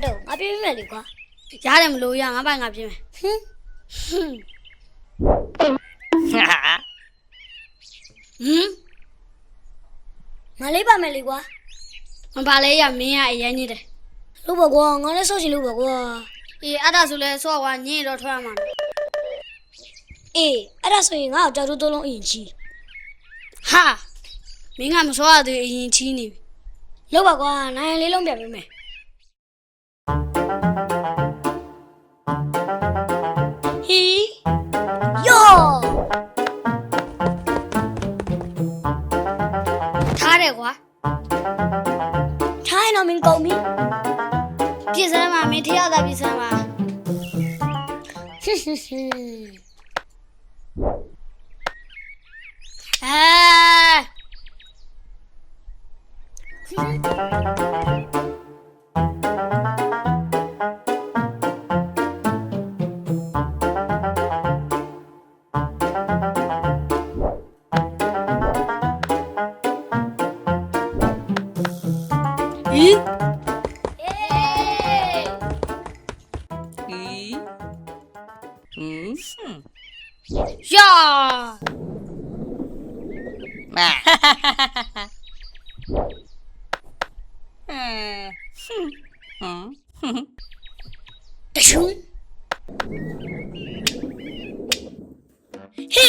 တော့ငါပြေးမယ်လေကွာ ရတယ်မလို့ရငါပိုင်ငါပြင်းမယ်ငါလေးပါမယ်လေကွာ မပါလဲရမင်းကအရင်ကြီးတယ် လို့ပါကွာငါလည်းဆော့ချင်လို့ပါကွာ အေးအဲ့ဒါဆိုလဲစော့ကွာညင်တော့ထွက်ရမှာ အေးအဲ့ဒါဆိုရင်ငါ့ကိုကြောက်တိုးလုံးအရင်ချီ ဟာမင်းကမစောရသေးအရင်ချီးနေပြီ လို့ပါကွာနိုင်လေးလုံးပြပေးမယ်ဟီယော ထားတယ်ကွာ ထိုင်းတော့မင်းကုန်ပြီ ပြည့်စမ်းမှာမင်းထရတာပြည့်စမ်းမှာ 呀！တရှုံးဟေ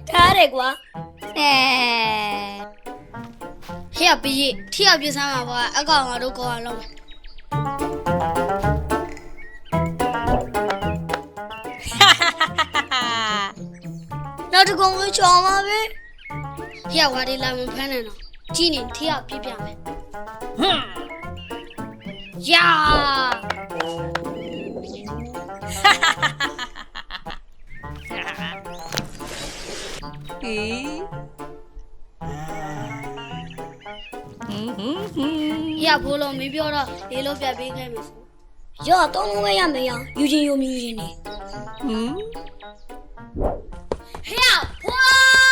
ထားတယ်ကွာ ဟဲ့ပြီးထရပြည့်စမ်းမှာကွာအကောင်ငါတို့ကောအောင်လုပ်မယ် နောက်တစ်ခုမချောင်းပါပဲ ဟဲ့ဝါဒီလာမဖမ်းနေတော့ကြည့်နေထရပြည့်ပြမယ်ယာ ရဘိုးလုံးမပြောတော့လေးလုံးပြပေးခဲ့မယ်ဆို ရော့တုံးလုံးပဲရမယ်ရောယူချင်းယူမြူချင်းနေ ဟဲ့ဖွာ